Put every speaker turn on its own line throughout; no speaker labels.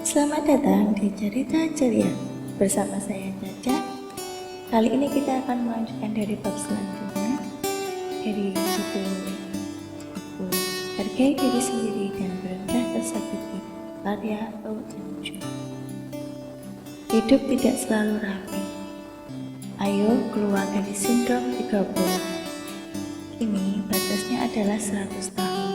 Selamat datang di Cerita Ceria bersama saya Caca. Kali ini kita akan melanjutkan dari bab selanjutnya dari judul buku Hargai Diri Sendiri dan Berendah Tersakiti karya Ocean. Hidup tidak selalu rapi. Ayo keluar dari sindrom 30. Kini batasnya adalah 100 tahun.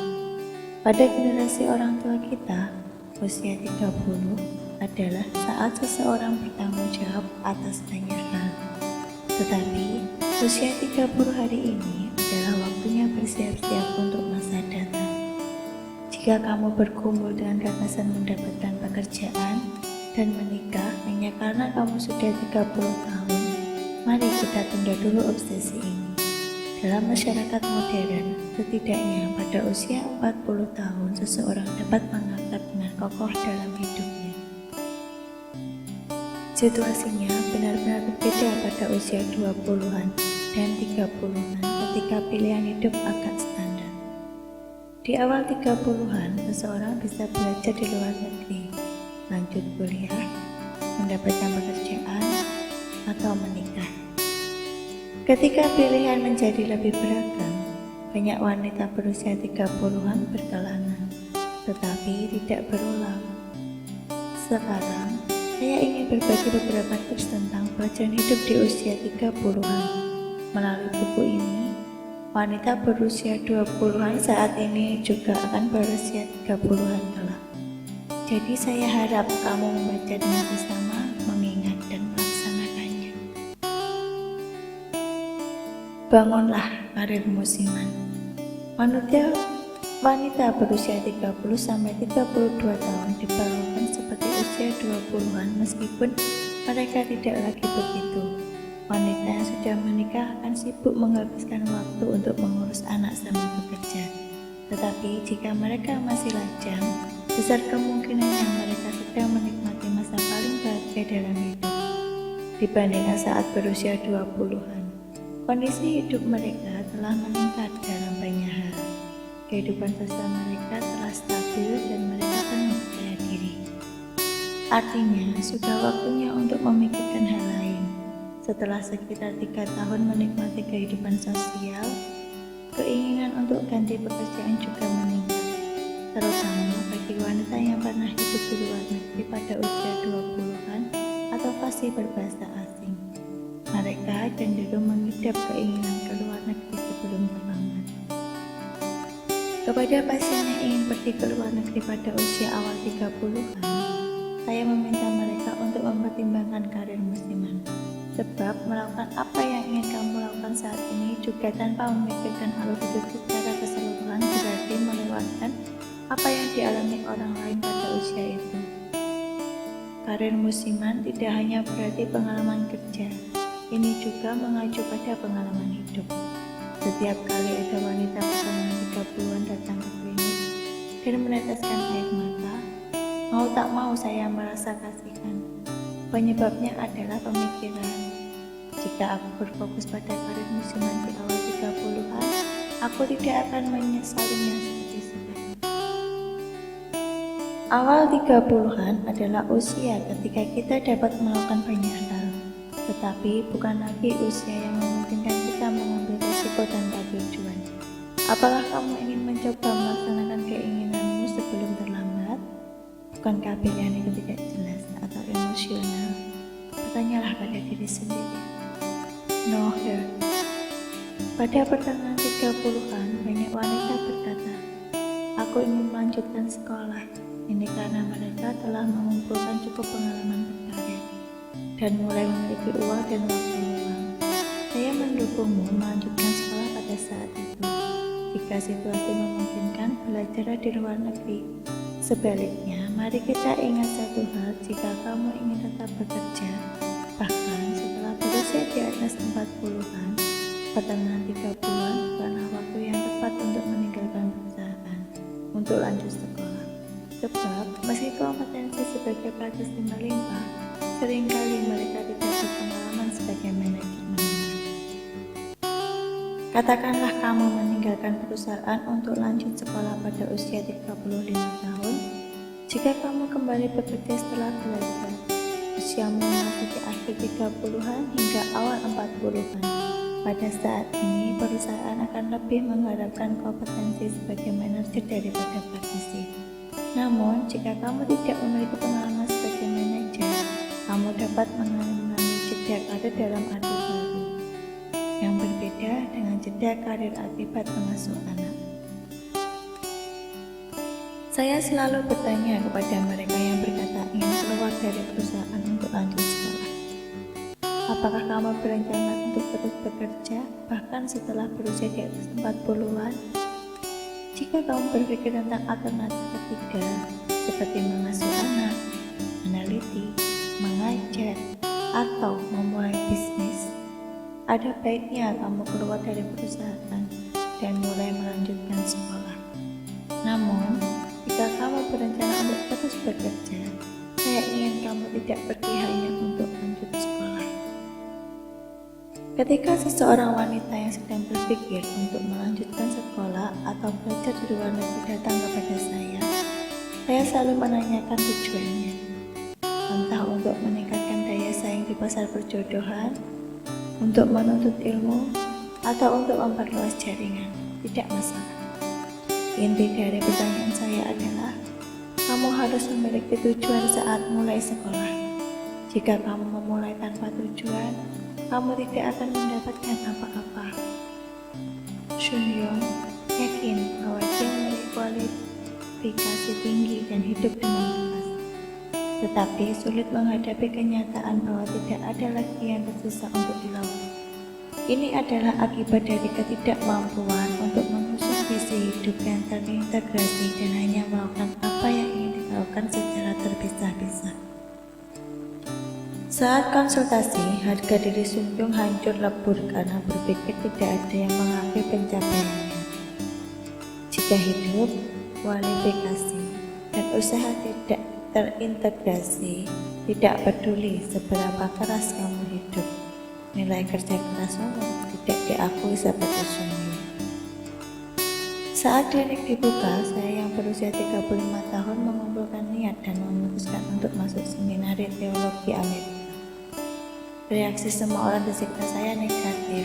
Pada generasi orang tua kita, usia 30 adalah saat seseorang bertanggung jawab atas banyak hal. Tetapi, usia 30 hari ini adalah waktunya bersiap-siap untuk masa datang. Jika kamu bergumul dengan gagasan mendapatkan pekerjaan dan menikah hanya karena kamu sudah 30 tahun, mari kita tunda dulu obsesi ini. Dalam masyarakat modern, setidaknya pada usia 40 tahun seseorang dapat mengangkat dengan kokoh dalam hidupnya. Situasinya benar-benar berbeda pada usia 20-an dan 30-an ketika pilihan hidup agak standar. Di awal 30-an, seseorang bisa belajar di luar negeri, lanjut kuliah, mendapatkan pekerjaan, atau menikah. Ketika pilihan menjadi lebih beragam, banyak wanita berusia 30-an berkelana, tetapi tidak berulang. Sekarang, saya ingin berbagi beberapa tips tentang pelajaran hidup di usia 30-an. Melalui buku ini, wanita berusia 20-an saat ini juga akan berusia 30-an kelak. Jadi saya harap kamu membaca dengan bersama, mengingat dan melaksanakannya. Bangunlah karir musiman. Wanita berusia 30-32 tahun diperlakukan seperti usia 20-an meskipun mereka tidak lagi begitu. Wanita yang sudah menikah akan sibuk menghabiskan waktu untuk mengurus anak sambil bekerja. Tetapi jika mereka masih lajang, besar kemungkinannya mereka sedang menikmati masa paling bahagia dalam hidup dibandingkan saat berusia 20-an. Kondisi hidup mereka telah meningkat dalam banyak hal. Kehidupan sosial mereka telah stabil dan mereka penuh percaya diri. Artinya, sudah waktunya untuk memikirkan hal lain. Setelah sekitar 3 tahun menikmati kehidupan sosial, keinginan untuk ganti pekerjaan juga meningkat. Terutama bagi wanita yang pernah hidup di luar negeri pada usia 20-an atau fasih berbahasa asing. Mereka cenderung mengidap keinginan ke luar negeri sebelum terlambat. Kepada pasien yang ingin pergi ke luar negeri pada usia awal 30-an, saya meminta mereka untuk mempertimbangkan karir musiman. Sebab melakukan apa yang ingin kamu lakukan saat ini juga tanpa memikirkan alur hidup secara keseluruhan berarti melewatkan apa yang dialami orang lain pada usia itu. Karir musiman tidak hanya berarti pengalaman kerja, ini juga mengacu pada pengalaman hidup. Setiap kali ada wanita pertengahan 30-an datang ke klinik dan meneteskan air mata, mau tak mau saya merasa kasihan. Penyebabnya adalah pemikiran. Jika aku berfokus pada karir musiman di awal 30-an, aku tidak akan menyesalinya seperti sekarang. Awal 30-an adalah usia ketika kita dapat melakukan banyak hal, tetapi bukan lagi usia yang memungkinkan kita mengambil risiko tanpa tujuan. Apakah kamu ingin mencoba melaksanakan keinginanmu sebelum terlambat? Bukankah pilihan itu tidak jelas atau emosional? Bertanyalah pada diri sendiri. No hurt. Pada pertengahan 30-an, banyak wanita berkata, aku ingin melanjutkan sekolah. Ini karena mereka telah mengumpulkan cukup pengalaman berkarir dan mulai memiliki uang dan waktu luang. Saya mendukungmu melanjutkan sekolah pada saat itu. Jika situasi memungkinkan, belajar di luar negeri. Sebaliknya, mari kita ingat satu hal, jika kamu ingin tetap bekerja, bahkan setelah berusia di atas 40-an, pertengahan 30-an bukanlah waktu yang tepat untuk meninggalkan perusahaan, untuk lanjut sekolah. Sebab, meski kompetensi sebagai praktis melimpah, seringkali mereka tidak berpengalaman sebagai manajemen. Katakanlah kamu meninggalkan perusahaan untuk lanjut sekolah pada usia 35 tahun, Jika kamu kembali bekerja setelah belajar, usiamu memasuki akhir 30-an hingga awal 40-an. Pada saat ini, perusahaan akan lebih mengharapkan kompetensi sebagai manajer daripada praktisi. Namun, jika kamu tidak memiliki pengalaman sebagai manajer, kamu dapat mengalami jeda karir dalam arti baru, yang berbeda dengan jeda karir akibat mengasuh anak. Saya selalu bertanya kepada mereka yang berkata ingin keluar dari perusahaan untuk lanjut sekolah. Apakah kamu berencana untuk terus bekerja bahkan setelah berusia di atas 40-an? Jika kamu berpikir tentang alternatif ketiga seperti mengasuh anak, meneliti, mengajar, atau memulai bisnis, ada baiknya kamu keluar dari perusahaan dan mulai melanjutkan sekolah. Namun, jika kamu berencana untuk terus bekerja, saya ingin kamu tidak pergi hanya untuk lanjut sekolah. Ketika seseorang wanita yang sedang berpikir untuk melanjutkan sekolah atau belajar di luar negeri datang kepada saya selalu menanyakan tujuannya. Entah untuk meningkatkan daya saing di pasar perjodohan, untuk menuntut ilmu, atau untuk memperluas jaringan, tidak masalah. Inti dari pertanyaan saya adalah, kamu harus memiliki tujuan saat mulai sekolah. Jika kamu memulai tanpa tujuan, kamu tidak akan mendapatkan apa-apa. Shunyong yakin bahwa dia memiliki kualifikasi tinggi dan hidup dengan ikhlas. Tetapi sulit menghadapi kenyataan bahwa tidak ada lagi yang tersisa untuk dilakukan. Ini adalah akibat dari ketidakmampuan untuk mengusung visi hidup yang terintegrasi dan hanya melakukan apa yang ingin dilakukan secara terpisah-pisah. Saat konsultasi, harga diri Shunyong hancur lebur karena berpikir tidak ada yang mengakui pencapaiannya. Jika hidup, kualifikasi, dan usaha tidak terintegrasi, tidak peduli seberapa keras kamu hidup, nilai kerja kerasmu tidak diakui seperti Shunyong. Saat klinik dibuka, saya yang berusia 35 tahun mengumpulkan niat dan memutuskan untuk masuk seminari teologi Amerika. Reaksi semua orang di sekitar saya negatif.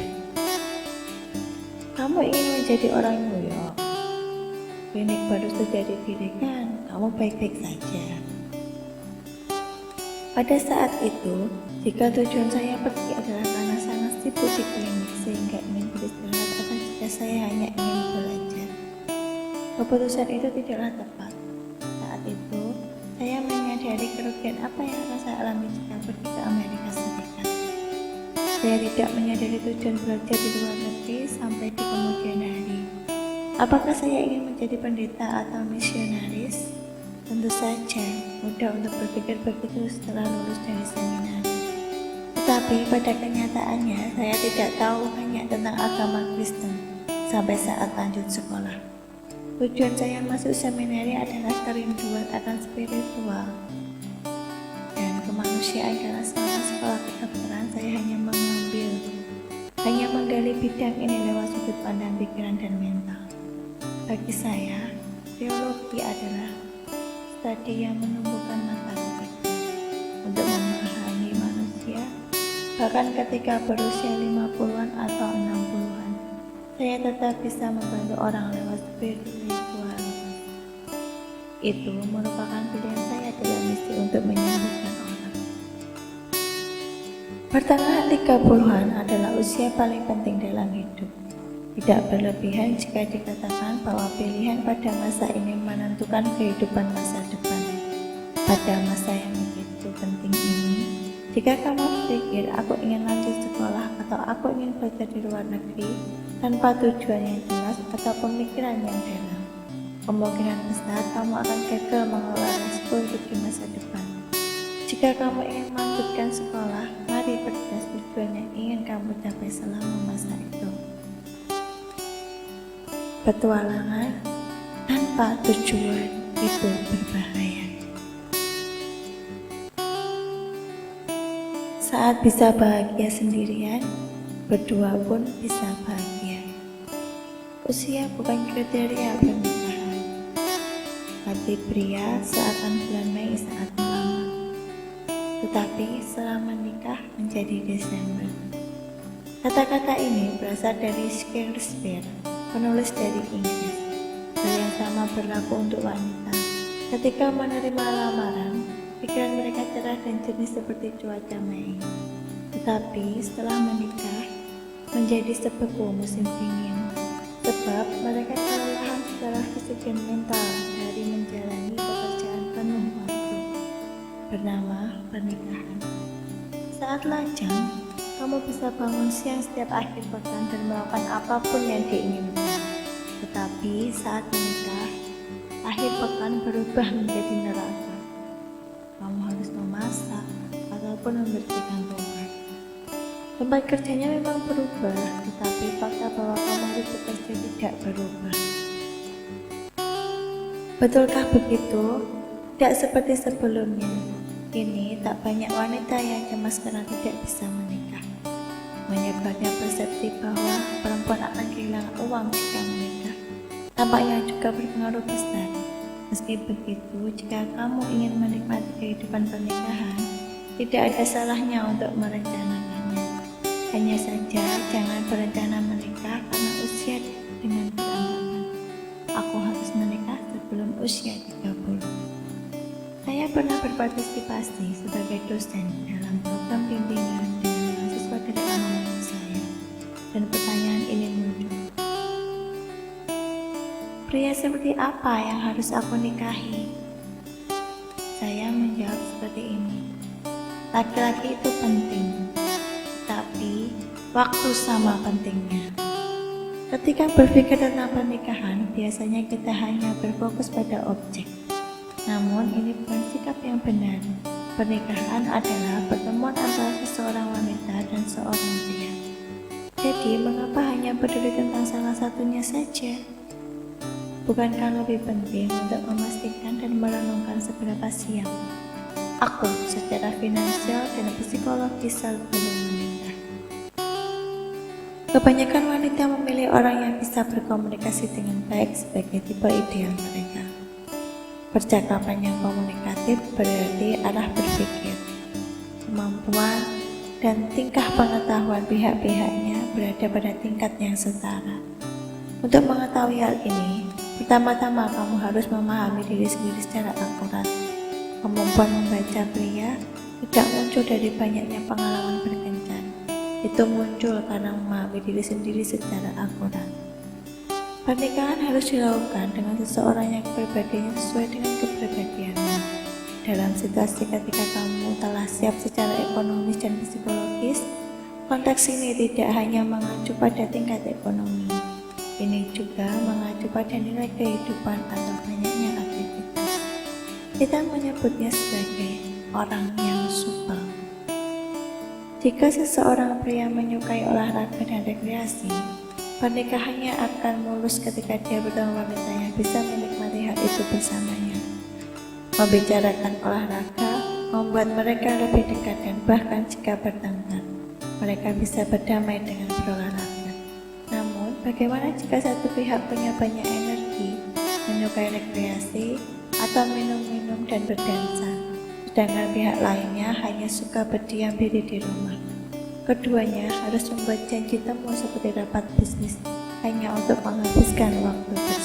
Kamu ingin menjadi orang New York? Klinik baru saja didirikan, kamu baik-baik saja. Pada saat itu, jika tujuan saya pergi adalah karena sangat sibuk di klinik sehingga ingin beristirahat atau jika saya hanya ingin belajar, keputusan itu tidaklah tepat. Saat itu, saya menyadari kerugian apa yang akan saya alami jika pergi ke Amerika Serikat. Saya tidak menyadari tujuan belajar di luar negeri sampai di kemudian hari. Apakah saya ingin menjadi pendeta atau misionaris? Tentu saja, mudah untuk berpikir begitu setelah lulus dari seminari. Tetapi pada kenyataannya, saya tidak tahu banyak tentang agama Kristen sampai saat lanjut sekolah. Tujuan saya masuk seminari adalah kerinduan akan spiritual dan kemanusiaan karena selama sekolah kedokteran saya hanya menggali bidang ini lewat sudut pandang pikiran dan mental. Bagi saya, teologi adalah studi yang menumbuhkan mata kita untuk memahami manusia, bahkan ketika berusia 50-an atau 60-an. Saya tetap bisa membantu orang lewat spiritualitas. Itu merupakan pilihan saya dalam misi untuk menyembuhkan orang. Pertengahan 30-an adalah usia paling penting dalam hidup. Tidak berlebihan jika dikatakan bahwa pilihan pada masa ini menentukan kehidupan masa depan. Pada masa yang begitu penting ini, jika kamu berpikir aku ingin lanjut sekolah atau aku ingin belajar di luar negeri tanpa tujuan yang jelas atau pemikiran yang dalam, kemungkinan besar kamu akan gagal mengelola risiko hidup di masa depan. Jika kamu ingin melanjutkan sekolah, mari perjelas tujuan yang ingin kamu capai selama masa itu. Petualangan tanpa tujuan itu berbahaya. Saat bisa bahagia sendirian, berdua pun bisa bahagia. Usia bukan kriteria pernikahan. hati pria seakan bulan Mei saat melamar, tetapi setelah menikah menjadi Desember. Kata-kata ini berasal dari Shakespeare, penulis dari Inggris. Hal yang sama berlaku untuk wanita. Ketika menerima lamaran, pikiran mereka cerah dan jernih seperti cuaca Mei. Tetapi setelah menikah, menjadi sebeku musim dingin. Sebab mereka kelelahan secara fisik dan mental dari menjalani pekerjaan penuh waktu bernama pernikahan. Saat lajang, kamu bisa bangun siang setiap akhir pekan dan melakukan apapun yang diinginkan. Tetapi saat menikah, akhir pekan berubah menjadi neraka. Kamu harus memasak ataupun membersihkan rumah. Tempat kerjanya memang berubah, tetapi fakta bahwa kamu harus bekerja tidak berubah. Betulkah begitu? Tidak seperti sebelumnya. Kini tak banyak wanita yang cemas karena tidak bisa menikah. Menyebarnya persepsi bahwa perempuan akan kehilangan uang jika menikah tampaknya juga berpengaruh besar. Meski begitu, jika kamu ingin menikmati kehidupan pernikahan, tidak ada salahnya untuk merencanakannya. Hanya saja jangan berencana menikah karena usia dengan beranggapan aku harus menikah sebelum usia 30. Saya pernah berpartisipasi sebagai dosen dalam program bimbingan dengan mahasiswa dari alma mater saya, dan pertanyaan ini muncul. Pria seperti apa yang harus aku nikahi? Saya menjawab seperti ini. Laki-laki itu penting, tapi waktu sama pentingnya. Ketika berpikir tentang pernikahan, biasanya kita hanya berfokus pada objek. Namun ini bukan sikap yang benar. Pernikahan adalah pertemuan antara seseorang wanita dan seorang pria. Jadi mengapa hanya peduli tentang salah satunya saja? Bukankah lebih penting untuk memastikan dan merenungkan seberapa siap aku secara finansial dan psikologis sebelum menikah? Kebanyakan wanita memilih orang yang bisa berkomunikasi dengan baik sebagai tipe ideal mereka. Percakapan yang komunikatif berarti arah berpikir, kemampuan, dan tingkah pengetahuan pihak-pihaknya berada pada tingkat yang setara. Untuk mengetahui hal ini, pertama-tama kamu harus memahami diri sendiri secara akurat. Kemampuan membaca pria tidak muncul dari banyaknya pengalaman berkencan. Itu muncul karena memahami diri sendiri secara akurat. Pernikahan harus dilakukan dengan seseorang yang kepribadiannya sesuai dengan kepribadianmu. Dalam situasi ketika kamu telah siap secara ekonomis dan psikologis, konteks ini tidak hanya mengacu pada tingkat ekonomi. Ini juga mengacu pada nilai kehidupan atau banyaknya aktivitas. Kita menyebutnya sebagai orang yang supel. Jika seseorang pria menyukai olahraga dan rekreasi, pernikahannya akan mulus ketika dia bertemu wanita yang bisa menikmati hal itu bersamanya. Membicarakan olahraga membuat mereka lebih dekat dan bahkan jika bertengkar, mereka bisa berdamai dengan berolahraga. Namun, bagaimana jika satu pihak punya banyak energi, menyukai rekreasi, atau minum-minum dan berdansa, sedangkan pihak lainnya hanya suka berdiam diri di rumah? Keduanya harus membuat janji temu seperti rapat bisnis hanya untuk menghabiskan waktu bersama.